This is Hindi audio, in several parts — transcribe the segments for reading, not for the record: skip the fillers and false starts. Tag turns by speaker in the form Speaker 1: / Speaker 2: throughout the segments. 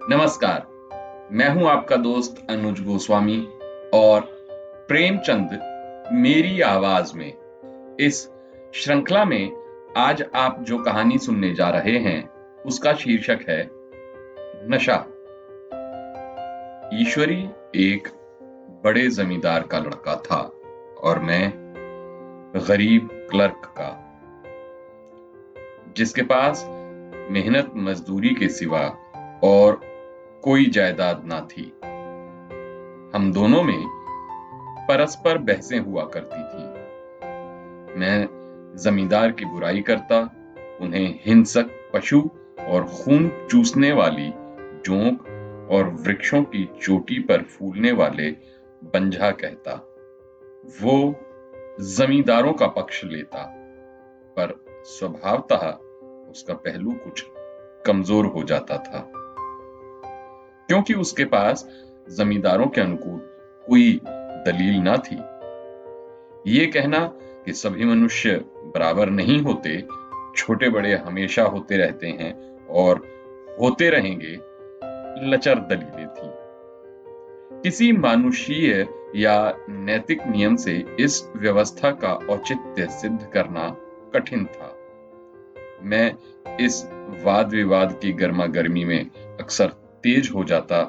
Speaker 1: नमस्कार। मैं हूं आपका दोस्त अनुज गोस्वामी और प्रेमचंद मेरी आवाज में इस श्रृंखला में आज आप जो कहानी सुनने जा रहे हैं उसका शीर्षक है नशा। ईश्वरी एक बड़े जमींदार का लड़का था और मैं गरीब क्लर्क का, जिसके पास मेहनत मजदूरी के सिवा और कोई जायदाद ना थी। हम दोनों में परस्पर बहसें हुआ करती थी। मैं जमींदार की बुराई करता, उन्हें हिंसक पशु और खून चूसने वाली जोंक और वृक्षों की चोटी पर फूलने वाले बंझा कहता। वो जमींदारों का पक्ष लेता, पर स्वभावतः उसका पहलू कुछ कमजोर हो जाता था, क्योंकि उसके पास जमींदारों के अनुकूल कोई दलील ना थी। ये कहना कि सभी मनुष्य बराबर नहीं होते, छोटे बड़े हमेशा होते रहते हैं और होते रहेंगे, लचर दलीलें थी। किसी मानुषीय या नैतिक नियम से इस व्यवस्था का औचित्य सिद्ध करना कठिन था। मैं इस वाद विवाद की गर्मा गर्मी में अक्सर तेज हो जाता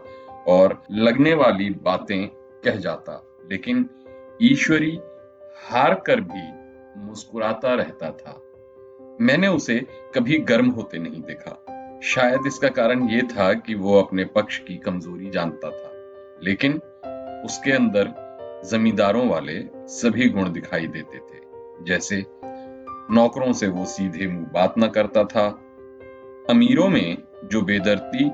Speaker 1: और लगने वाली बातें कह जाता, लेकिन ईश्वरी हार कर भी मुस्कुराता रहता था। मैंने उसे कभी गर्म होते नहीं देखा। शायद इसका कारण यह था कि वो अपने पक्ष की कमजोरी जानता था, लेकिन उसके अंदर जमींदारों वाले सभी गुण दिखाई देते थे। जैसे नौकरों से वो सीधे मुंह बात न करता था। अमीरों में जो बेदर्दी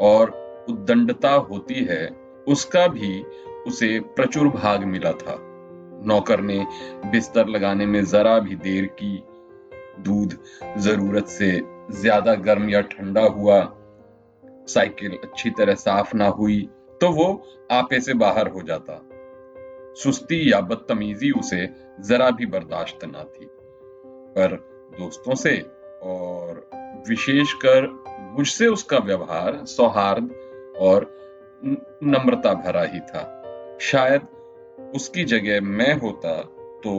Speaker 1: और उद्दंडता होती है, उसका भी उसे प्रचुर भाग मिला था। नौकर ने बिस्तर लगाने में जरा भी देर की, दूध जरूरत से ज्यादा गर्म या ठंडा हुआ, साइकिल अच्छी तरह साफ ना हुई तो वो आपे से बाहर हो जाता। सुस्ती या बदतमीजी उसे जरा भी बर्दाश्त ना थी। पर दोस्तों से और विशेषकर मुझसे उसका व्यवहार सौहार्द और नम्रता भरा ही था। शायद उसकी जगह मैं होता तो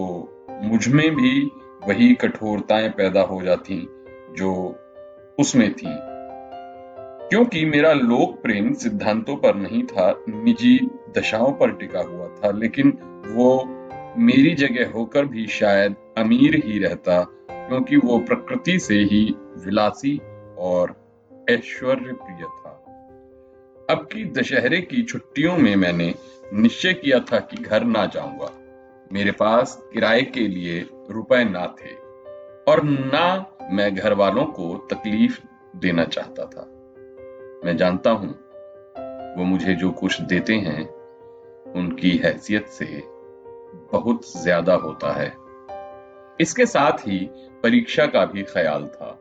Speaker 1: मुझ में भी वही कठोरताएं पैदा हो जाती जो उसमें थी, क्योंकि मेरा लोक प्रेम सिद्धांतों पर नहीं था, निजी दशाओं पर टिका हुआ था। लेकिन वो मेरी जगह होकर भी शायद अमीर ही रहता, क्योंकि वो प्रकृति से ही विलासी और ऐश्वर्य प्रिय था। अब की दशहरे की छुट्टियों में मैंने निश्चय किया था कि घर ना जाऊंगा। मेरे पास किराए के लिए रुपए ना थे और ना मैं घर वालों को तकलीफ देना चाहता था। मैं जानता हूं वो मुझे जो कुछ देते हैं उनकी हैसियत से बहुत ज्यादा होता है। इसके साथ ही परीक्षा का भी ख्याल था।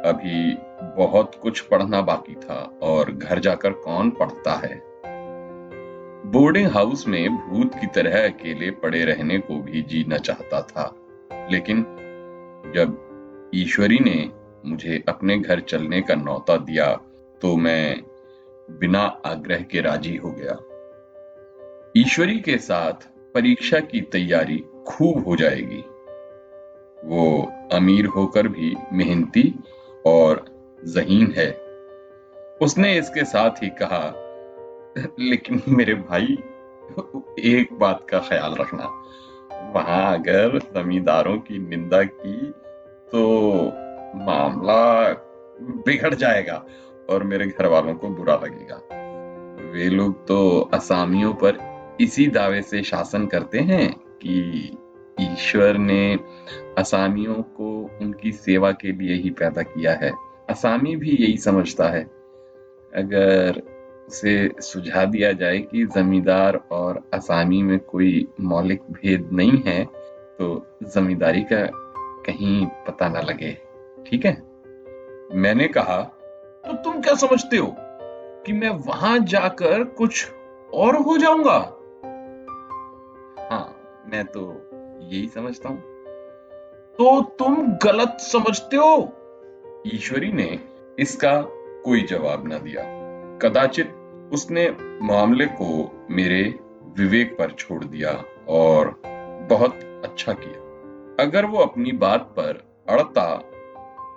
Speaker 1: अभी बहुत कुछ पढ़ना बाकी था और घर जाकर कौन पढ़ता है। बोर्डिंग हाउस में भूत की तरह अकेले पड़े रहने को भी जीना चाहता था, लेकिन जब ईश्वरी ने मुझे अपने घर चलने का न्योता दिया तो मैं बिना आग्रह के राजी हो गया। ईश्वरी के साथ परीक्षा की तैयारी खूब हो जाएगी। वो अमीर होकर भी मेहनती और ज़हीन है। उसने इसके साथ ही कहा, लेकिन मेरे भाई एक बात का ख्याल रखना, वहां अगर जमींदारों की निंदा की तो मामला बिगड़ जाएगा और मेरे घर वालों को बुरा लगेगा। वे लोग तो असामियों पर इसी दावे से शासन करते हैं कि ईश्वर ने असामियों को उनकी सेवा के लिए ही पैदा किया है। असामी भी यही समझता है। अगर उसे सुझा दिया जाए कि जमींदार और असामी में कोई मौलिक भेद नहीं है तो जमींदारी का कहीं पता ना लगे, ठीक है? मैंने कहा, तो तुम क्या समझते हो कि मैं वहां जाकर कुछ और हो जाऊंगा? हाँ, मैं तो यही समझता हूं। तो तुम गलत समझते हो। ईश्वरी ने इसका कोई जवाब ना दिया। कदाचित उसने मामले को मेरे विवेक पर छोड़ दिया और बहुत अच्छा किया। अगर वो अपनी बात पर अड़ता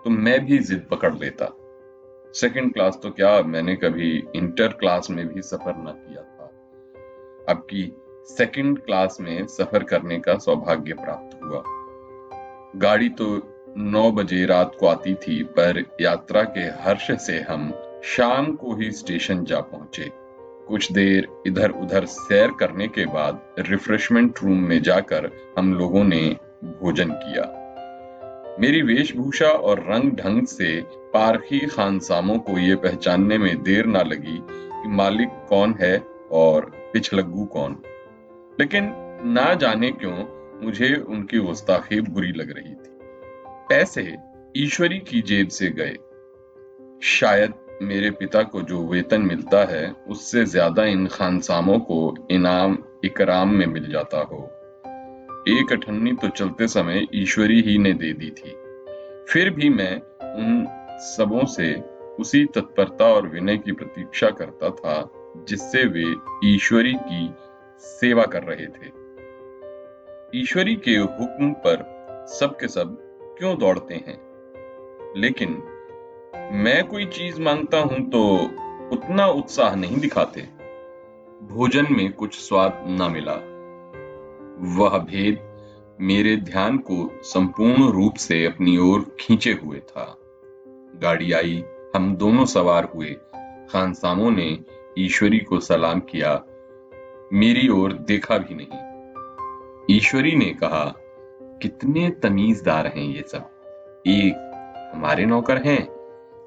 Speaker 1: तो मैं भी जिद पकड़ लेता। सेकंड क्लास तो क्या, मैंने कभी इंटर क्लास में भी सफर न किया था। अब की सेकंड क्लास में सफर करने का सौभाग्य प्राप्त हुआ। गाड़ी तो 9 बजे रात को आती थी, पर यात्रा के हर्ष से हम शाम को ही स्टेशन जा पहुंचे। कुछ देर इधर उधर सैर करने के बाद रिफ्रेशमेंट रूम में जाकर हम लोगों ने भोजन किया। मेरी वेशभूषा और रंग ढंग से पारखी खानसामों को ये पहचानने में देर ना लगी कि मालिक कौन है और पिछलग्गू कौन। लेकिन ना जाने क्यों मुझे उनकी गुस्ताखी बुरी लग रही थी। पैसे ईश्वरी की जेब से गए। शायद मेरे पिता को जो वेतन मिलता है उससे ज्यादा इन खानसामों को इनाम इकराम में मिल जाता हो। एक अठन्नी तो चलते समय ईश्वरी ही ने दे दी थी। फिर भी मैं उन सबों से उसी तत्परता और विनय की प्रतीक्षा करता था जिससे वे ईश्वरी की सेवा कर रहे थे। ईश्वरी के हुक्म पर सब के सब क्यों दौड़ते हैं, लेकिन मैं कोई चीज मांगता हूं तो उतना उत्साह नहीं दिखाते। भोजन में कुछ स्वाद न मिला। वह भेद मेरे ध्यान को संपूर्ण रूप से अपनी ओर खींचे हुए था। गाड़ी आई, हम दोनों सवार हुए। खानसामों ने ईश्वरी को सलाम किया, मेरी ओर देखा भी नहीं। ईश्वरी ने कहा, कितने तमीजदार हैं ये सब। एक हमारे नौकर हैं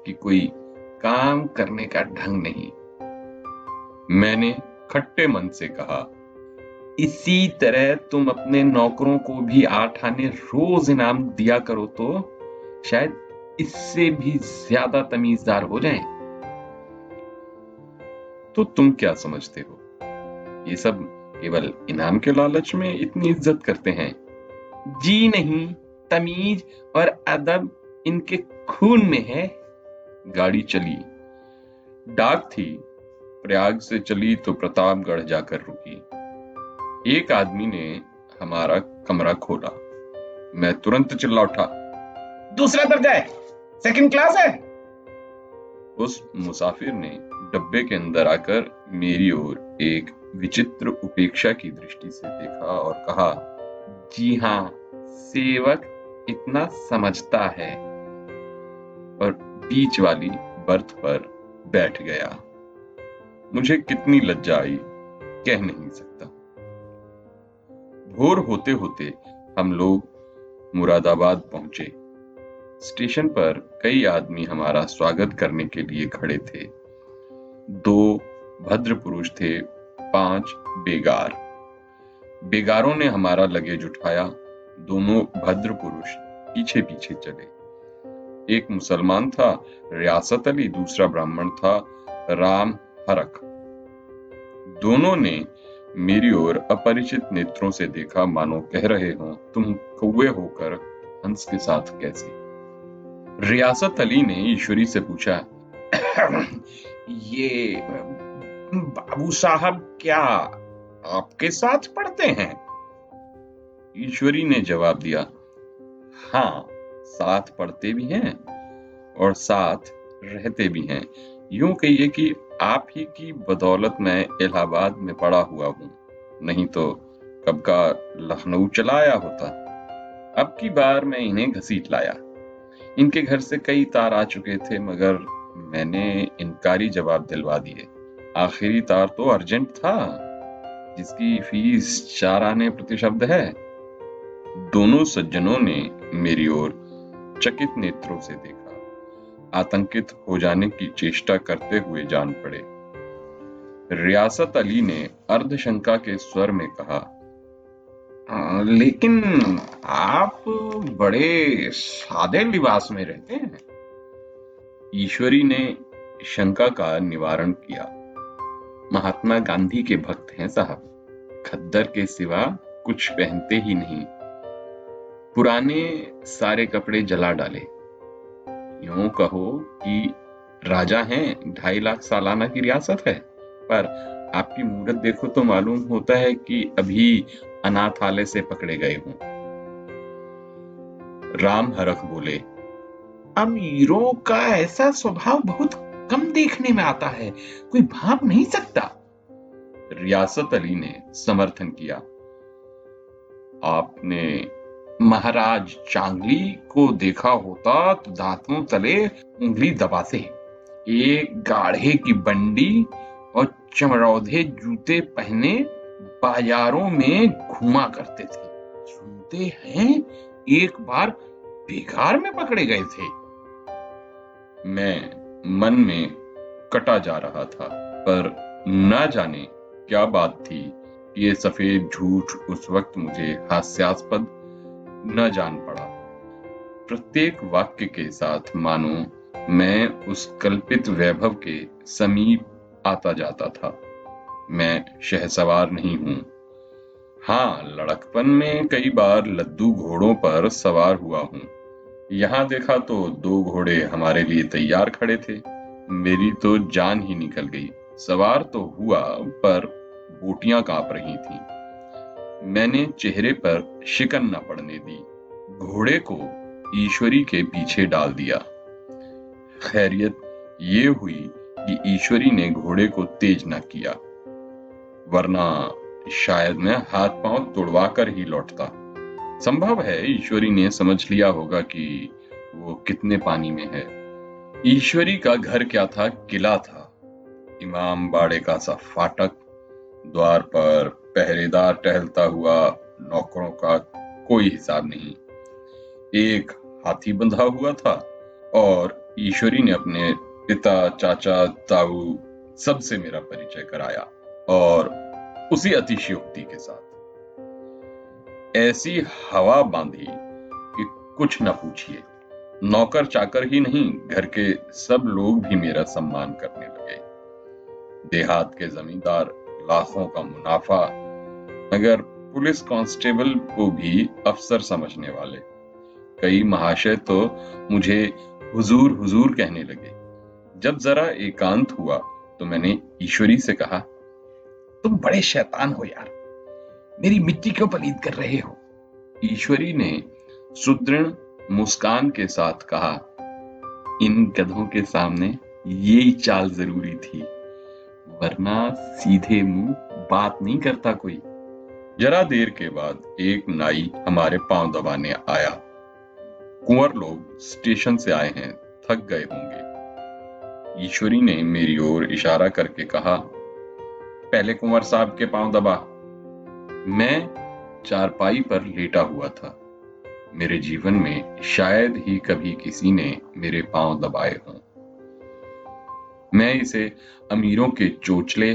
Speaker 1: कि कोई काम करने का ढंग नहीं। मैंने खट्टे मन से कहा, इसी तरह तुम अपने नौकरों को भी 8 आने रोज इनाम दिया करो तो शायद इससे भी ज्यादा तमीजदार हो जाएं। तो तुम क्या समझते हो, ये सब केवल इनाम के लालच में इतनी इज्जत करते हैं? जी नहीं, तमीज और अदब इनके खून में है। गाड़ी चली। डाक थी, प्रयाग से चली तो प्रतापगढ़ जाकर रुकी। एक आदमी ने हमारा कमरा खोला। मैं तुरंत चिल्ला उठा, दूसरा दर्जा है, सेकंड क्लास है। उस मुसाफिर ने डब्बे के अंदर आकर मेरी ओर एक विचित्र उपेक्षा की दृष्टि से देखा और कहा, जी हां, सेवक इतना समझता है, और बीच वाली बर्थ पर बैठ गया। मुझे कितनी लज्जा आई, कह नहीं सकता। भोर होते होते हम लोग मुरादाबाद पहुंचे। स्टेशन पर कई आदमी हमारा स्वागत करने के लिए खड़े थे। 2 भद्र पुरुष थे, 5 बेगार। बेगारों ने हमारा लगेज उठाया। दोनों भद्र पुरुष पीछे पीछे चले। एक मुसलमान था, रियासत अली, दूसरा ब्राह्मण था, राम हरक। दोनों ने मेरी ओर अपरिचित नेत्रों से देखा, मानो कह रहे हों, तुम कौवे होकर हंस के साथ कैसे? रियासत अली ने ईश्वरी से पूछा, ये बाबू साहब क्या आपके साथ पढ़ते हैं? ईश्वरी ने जवाब दिया, हाँ, साथ पढ़ते भी हैं और साथ रहते भी हैं। यूं कहिए कि आप ही की बदौलत मैं इलाहाबाद में पड़ा हुआ हूं, नहीं तो कब का लखनऊ चला आया होता। अब की बार मैं इन्हें घसीट लाया। इनके घर से कई तार आ चुके थे, मगर मैंने इनकारी जवाब दिलवा दिए। आखिरी तार तो अर्जेंट था, जिसकी फीस 4 आने प्रति शब्द है। दोनों सज्जनों ने मेरी ओर चकित नेत्रों से देखा, आतंकित हो जाने की चेष्टा करते हुए जान पड़े। रियासत अली ने अर्धशंका के स्वर में कहा, लेकिन आप बड़े सादे लिबास में रहते हैं। ईश्वरी ने शंका का निवारण किया, महात्मा गांधी के भक्त हैं साहब, खद्दर के सिवा कुछ पहनते ही नहीं। पुराने सारे कपड़े जला डाले। यूं कहो कि राजा हैं, 2.5 लाख सालाना की रियासत है, पर आपकी मूरत देखो तो मालूम होता है कि अभी अनाथालय से पकड़े गए हों। राम हरख बोले,
Speaker 2: अमीरों का ऐसा स्वभाव बहुत कम देखने में आता है, कोई भाप नहीं सकता।
Speaker 1: रियासत अली ने समर्थन किया, आपने महाराज चांगली को देखा होता तो दांतों तले उंगली दबाते, एक गाढ़े की बंडी और चमरौधे जूते पहने बाजारों में घूमा करते थे। सुनते हैं एक बार बिहार में पकड़े गए थे। मैं मन में कटा जा रहा था, पर न जाने क्या बात थी कि ये सफेद झूठ उस वक्त मुझे हास्यास्पद न जान पड़ा। प्रत्येक वाक्य के साथ मानो मैं उस कल्पित वैभव के समीप आता जाता था। मैं शहसवार नहीं हूं। हाँ, लड़कपन में कई बार लद्दू घोड़ों पर सवार हुआ हूं। यहाँ देखा तो 2 घोड़े हमारे लिए तैयार खड़े थे। मेरी तो जान ही निकल गई। सवार तो हुआ, पर बोटियां कांप रही थीं। मैंने चेहरे पर शिकन न पड़ने दी। घोड़े को ईश्वरी के पीछे डाल दिया। खैरियत ये हुई कि ईश्वरी ने घोड़े को तेज न किया, वरना शायद मैं हाथ पांव तुड़वा कर ही लौटता। संभव है ईश्वरी ने समझ लिया होगा कि वो कितने पानी में है। ईश्वरी का घर क्या था, किला था। इमाम बाड़े का सा फाटक, द्वार पर पहरेदार टहलता हुआ, नौकरों का कोई हिसाब नहीं। एक हाथी बंधा हुआ था और ईश्वरी ने अपने पिता, चाचा, ताऊ सबसे मेरा परिचय कराया, और उसी अतिशयोक्ति के साथ। ऐसी हवा बांधी कि कुछ न पूछिए। नौकर चाकर ही नहीं, घर के सब लोग भी मेरा सम्मान करने लगे। देहात के जमींदार लाखों का मुनाफा, मगर पुलिस कांस्टेबल को भी अफसर समझने वाले। कई महाशय तो मुझे हुजूर हुजूर कहने लगे। जब जरा एकांत हुआ तो मैंने ईश्वरी से कहा,
Speaker 2: तुम बड़े शैतान हो यार, मेरी मिट्टी क्यों पलीद कर रहे हो?
Speaker 1: ईश्वरी ने सुदृढ़ मुस्कान के साथ कहा, इन गधों के सामने यही चाल जरूरी थी, वरना सीधे मुंह बात नहीं करता कोई। जरा देर के बाद एक नाई हमारे पांव दबाने आया। कुंवर लोग स्टेशन से आए हैं, थक गए होंगे। ईश्वरी ने मेरी ओर इशारा करके कहा, पहले कुंवर साहब के पांव दबा। मैं चारपाई पर लेटा हुआ था। मेरे जीवन में शायद ही कभी किसी ने मेरे पांव दबाए हों। मैं इसे अमीरों के चोचले,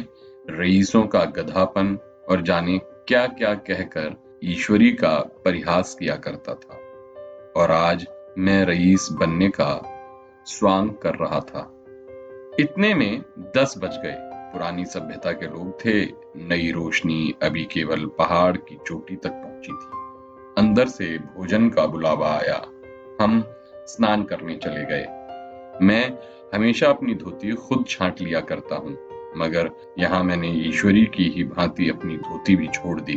Speaker 1: रईसों का गधापन और जाने क्या क्या कहकर ईश्वरी का परिहास किया करता था, और आज मैं रईस बनने का स्वांग कर रहा था। इतने में 10 बज गए। पुरानी सभ्यता के लोग थे। नई रोशनी अभी केवल पहाड़ की चोटी तक पहुंची थी। अंदर से भोजन का बुलावा आया। हम स्नान करने चले गए। मैं हमेशा अपनी धोती खुद छांट लिया करता हूं, मगर यहाँ मैंने ईश्वरी की ही भांति अपनी धोती भी छोड़ दी।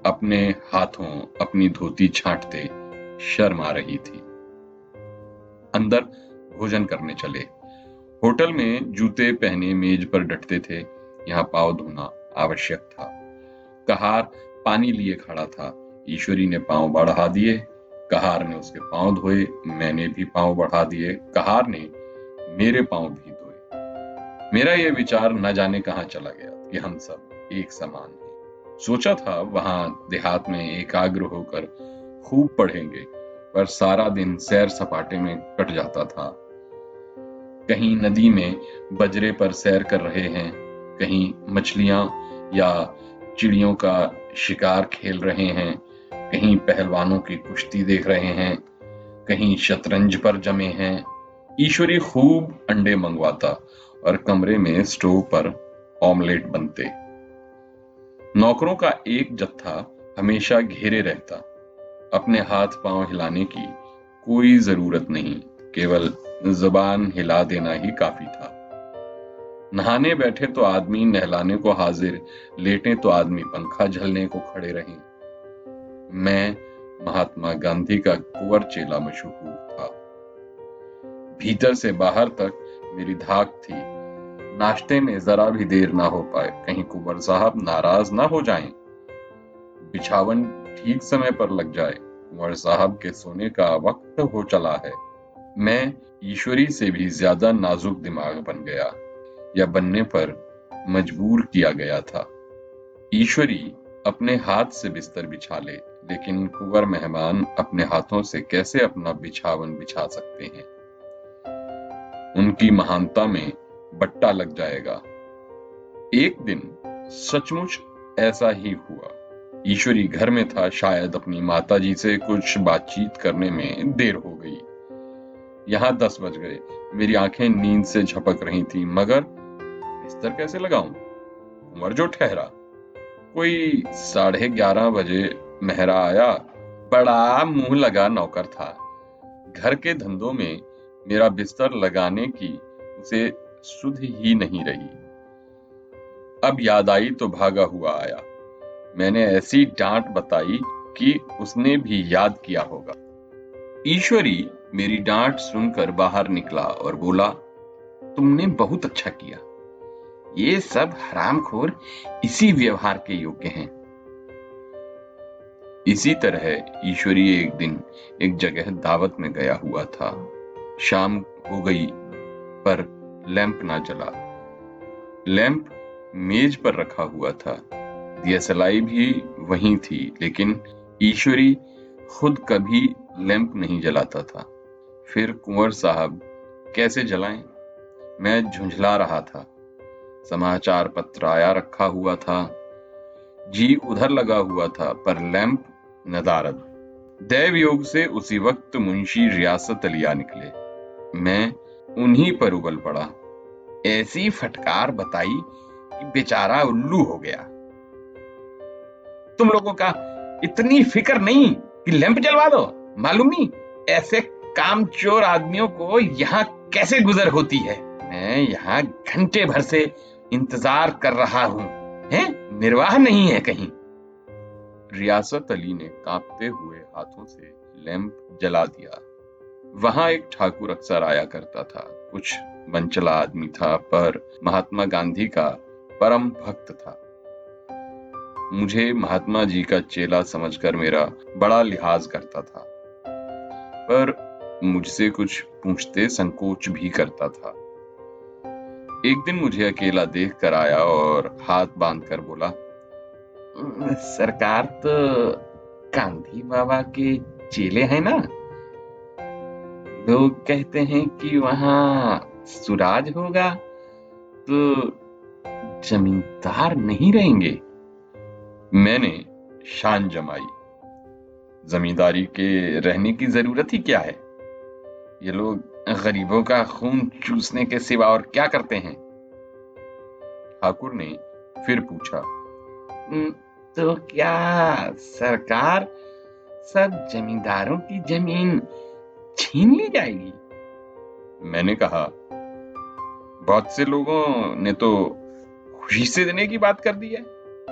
Speaker 1: अपने हाथों अपनी धोती छांटते शर्म आ रही थी। अंदर भोजन करने चले। होटल में जूते पहने मेज पर डटते थे। यहाँ पांव धोना आवश्यक था। कहार पानी लिए खड़ा था। ईश्वरी ने पांव बढ़ा दिए, कहार ने उसके पांव धोए। मैंने भी पांव बढ़ा दिए, कहार ने मेरे पांव भी धोए। मेरा यह विचार न जाने कहां चला गया कि हम सब एक समान हैं। सोचा था वहां देहात में एकाग्र होकर खूब पढ़ेंगे, पर सारा दिन सैर सपाटे में कट जाता था। कहीं नदी में बजरे पर सैर कर रहे हैं, कहीं मछलियां या चिड़ियों का शिकार खेल रहे हैं, कहीं पहलवानों की कुश्ती देख रहे हैं, कहीं शतरंज पर जमे हैं। ईश्वरी खूब अंडे मंगवाता और कमरे में स्टोव पर ऑमलेट बनते। नौकरों का एक जत्था हमेशा घेरे रहता। अपने हाथ पांव हिलाने की कोई जरूरत नहीं। केवल जुबान हिला देना ही काफी था। नहाने बैठे तो आदमी नहलाने को हाजिर, लेटे तो आदमी पंखा झलने को खड़े रहे। मैं महात्मा गांधी का कुंवर चेला मशहूर था। भीतर से बाहर तक मेरी धाक थी। नाश्ते में जरा भी देर ना हो पाए, कहीं कुंवर साहब नाराज ना हो जाएं। बिछावन ठीक समय पर लग जाए, कुंवर साहब के सोने का वक्त हो चला है। मैं ईश्वरी से भी ज्यादा नाजुक दिमाग बन गया, या बनने पर मजबूर किया गया था। ईश्वरी अपने हाथ से बिस्तर बिछा ले, लेकिन कुंवर मेहमान अपने हाथों से कैसे अपना बिछावन बिछा सकते हैं? उनकी महानता में बट्टा लग जाएगा। एक दिन सचमुच ऐसा ही हुआ। ईश्वरी घर में था, शायद अपनी माताजी से कुछ बातचीत करने में देर हो गई। यहाँ 10 बज गए। मेरी आंखें नींद से झपक रही थी, मगर बिस्तर कैसे लगाऊं? कुंवर जो ठहरा। कोई 11:30 बजे मेहरा आया। बड़ा मुंह लगा नौकर था। घर के धंधों में मेरा बिस्तर लगाने की उसे सुध ही नहीं रही। अब याद आई तो भागा हुआ आया। मैंने ऐसी डांट बताई कि उसने भी याद किया होगा। ईश्वरी मेरी डांट सुनकर बाहर निकला और बोला, तुमने बहुत अच्छा किया। ये सब हरामखोर इसी व्यवहार के योग्य हैं। इसी तरह ईश्वरी एक दिन एक जगह दावत में गया हुआ था। शाम हो गई पर लैंप ना जला। लैंप मेज पर रखा हुआ था। दियसलाई भी वहीं थी, लेकिन ईश्वरी खुद कभी लैंप नहीं जलाता था। फिर कुंवर साहब कैसे जलाएं? मैं झुंझला रहा था। समाचार पत्र आया रखा हुआ था। जी उधर लगा हुआ था, पर लैंप नदारद। दैव योग से उसी वक्त मुंशी रियासत अली आ निकले। मैं उन्हीं पर उबल पड़ा। ऐसी फटकार बताई कि बेचारा उल्लू हो गया। तुम लोगों का इतनी फिक्र नहीं कि लैंप जलवा दो? मालूम नहीं ऐसे कामचोर आदमियों को यहाँ कैसे गुजर होती है। मैं यहाँ घंटे भर से इंतजार कर रहा हूँ, हैं? निर्वाह नहीं है कहीं। रियासत अली ने कांपते हुए हाथों से लैंप जला दिया। वहां एक ठाकुर अक्सर आया करता था। कुछ मनचला आदमी था, पर महात्मा गांधी का परम भक्त था। मुझे महात्मा जी का चेला समझकर मेरा बड़ा लिहाज करता था, पर मुझसे कुछ पूछते संकोच भी करता था। एक दिन मुझे अकेला देख कर आया और हाथ बांध कर बोला, सरकार तो गांधी बाबा के चेले हैं ना? लोग कहते हैं कि वहां सुराज होगा तो जमींदार नहीं रहेंगे। मैंने शान जमाई। जमींदारी के रहने की जरूरत ही क्या है? ये लोग गरीबों का खून चूसने के सिवा और क्या करते हैं? ठाकुर ने फिर पूछा, तो क्या सरकार सब जमींदारों की जमीन छीन ली जाएगी? मैंने कहा, बहुत से लोगों ने तो खुशी से देने की बात कर दी है।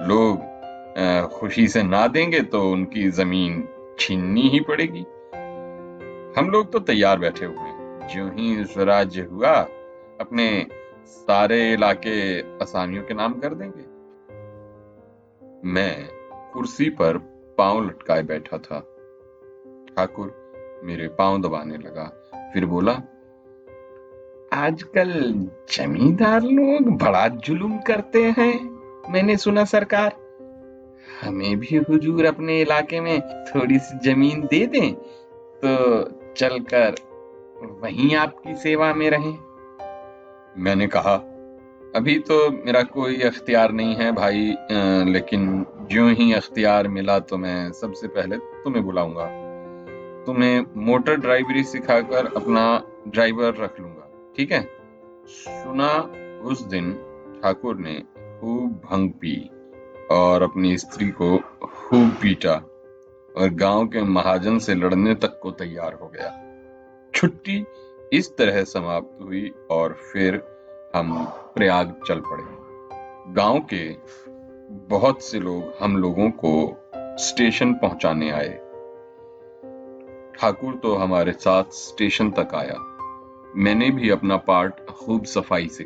Speaker 1: लोग खुशी से ना देंगे तो उनकी जमीन छीननी ही पड़ेगी। हम लोग तो तैयार बैठे हुए हैं। ज्यों ही स्वराज्य हुआ, अपने सारे इलाके असामियों के नाम कर देंगे। मैं कुर्सी पर पांव लटकाए बैठा था। ठाकुर मेरे पांव दबाने लगा, फिर बोला, आजकल जमींदार लोग बड़ा जुल्म करते हैं, मैंने सुना सरकार। हमें भी हुजूर अपने इलाके में थोड़ी सी जमीन दे दें तो चलकर वहीं आपकी सेवा में रहें। मैंने कहा, अभी तो मेरा कोई अख्तियार नहीं है भाई, लेकिन ज्यों ही अख्तियार मिला तो मैं सबसे पहले तुम्हें बुलाऊंगा। तुम्हें मोटर ड्राइवरी सिखाकर अपना ड्राइवर रख लूंगा, ठीक है? सुना उस दिन ठाकुर ने खूब भंग पी और अपनी स्त्री को खूब पीटा और गांव के महाजन से लड़ने तक को तैयार हो गया। छुट्टी इस तरह समाप्त हुई और फिर हम प्रयाग चल पड़े। गांव के बहुत से लोग हम लोगों को स्टेशन पहुंचाने आए। ठाकुर तो हमारे साथ स्टेशन तक आया। मैंने भी अपना पार्ट खूब सफाई से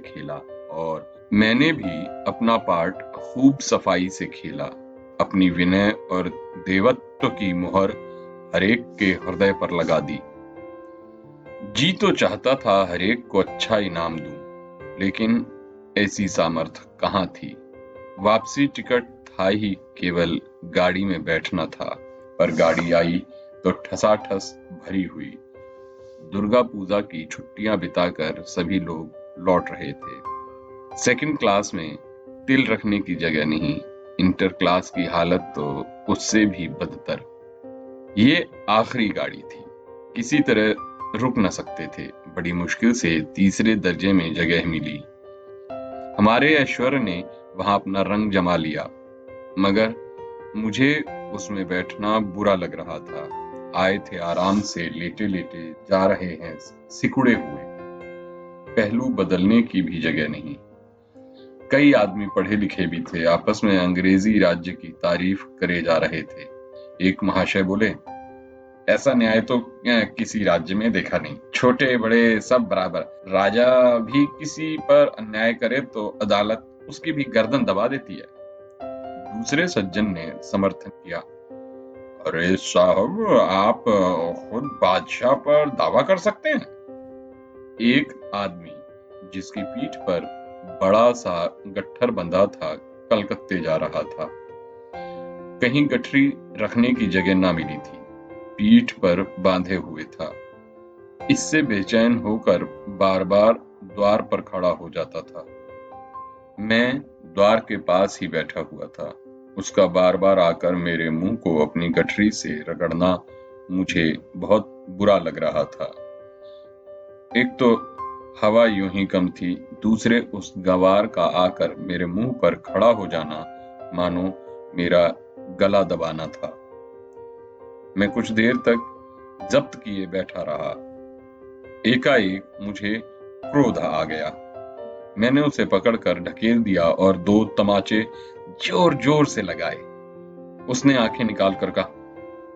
Speaker 1: खेला अपनी विनय और देवत्व की मुहर हरेक के हृदय पर लगा दी। जी तो चाहता था हरेक को अच्छा इनाम दूं, लेकिन ऐसी सामर्थ्य कहाँ थी। वापसी टिकट था ही, केवल गाड़ी में बैठना था। पर गाड़ी आई तो ठसाठस भरी हुई। दुर्गा पूजा की छुट्टियां बिताकर सभी लोग लौट रहे थे। सेकंड क्लास में तिल रखने की जगह नहीं। इंटर क्लास की हालत तो उससे भी बदतर। ये आखिरी गाड़ी थी, किसी तरह रुक न सकते थे। बड़ी मुश्किल से तीसरे दर्जे में जगह मिली। हमारे ऐश्वर्य ने वहां अपना रंग जमा लिया, मगर मुझे उसमें बैठना बुरा लग रहा था। आए थे आराम से, लेटे लेटे जा रहे हैं सिकुड़े हुए। पहलू बदलने की भी जगह नहीं। कई आदमी पढ़े लिखे भी थे, आपस में अंग्रेजी राज्य की तारीफ करे जा रहे थे। एक महाशय बोले, ऐसा न्याय तो किसी राज्य में देखा नहीं। छोटे बड़े सब बराबर। राजा भी किसी पर अन्याय करे तो अदालत उसकी भी गर्दन दबा देती है। दूसरे सज्जन ने समर्थन किया, अरे साहब, आप खुद बादशाह पर दावा कर सकते हैं। एक आदमी जिसकी पीठ पर बड़ा सा गट्ठर बंधा था, कलकत्ते जा रहा था। कहीं गठरी रखने की जगह ना मिली थी, पीठ पर बांधे हुए था। इससे बेचैन होकर बार बार द्वार पर खड़ा हो जाता था। मैं द्वार के पास ही बैठा हुआ था। उसका बार बार आकर मेरे मुंह को अपनी गठरी से रगड़ना मुझे बहुत बुरा लग रहा था। एक तो हवा यूं ही कम थी, दूसरे उस गंवार का आकर मेरे मुंह पर खड़ा हो जाना मानो मेरा गला दबाना था। मैं कुछ देर तक जब्त किए बैठा रहा। एकाएक मुझे क्रोध आ गया। मैंने उसे पकड़कर ढकेल दिया और 2 तमाचे जोर जोर से लगाए। उसने आंखें निकाल कर कहा,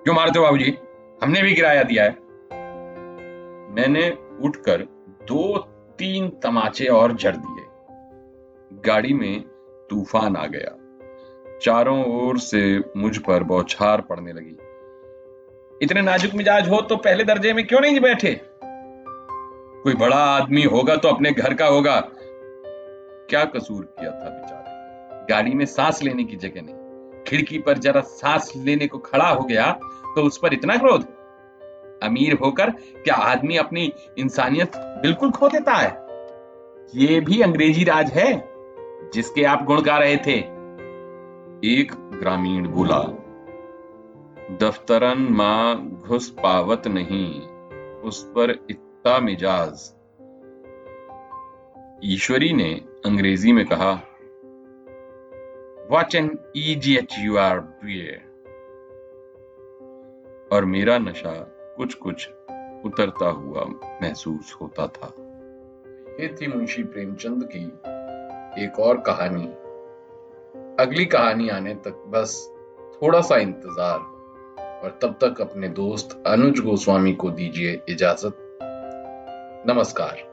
Speaker 1: क्यों मारते हो बाबूजी? हमने भी किराया दिया है। मैंने उठकर 2-3 तमाचे और जड़ दिए। गाड़ी में तूफान आ गया। चारों ओर से मुझ पर बौछार पड़ने लगी। इतने नाजुक मिजाज हो तो पहले दर्जे में क्यों नहीं बैठे? कोई बड़ा आदमी होगा तो अपने घर का होगा। क्या कसूर किया था बेचारे? गाड़ी में सांस लेने की जगह नहीं। खिड़की पर जरा सांस लेने को खड़ा हो गया तो उस पर इतना क्रोध? अमीर होकर क्या आदमी अपनी इंसानियत बिल्कुल खो देता है? ये भी अंग्रेजी राज है जिसके आप गुण गा रहे थे। एक ग्रामीण बोला, दफ्तरन मां घुस पावत नहीं, उस पर इत्ता मिजाज। ईश्वरी ने अंग्रेजी में कहा, What an idiot you are, dear। और मेरा नशा कुछ कुछ उतरता हुआ महसूस होता था। ये थी मुंशी प्रेमचंद की एक और कहानी। अगली कहानी आने तक बस थोड़ा सा इंतजार, और तब तक अपने दोस्त अनुज गोस्वामी को दीजिए इजाजत। नमस्कार।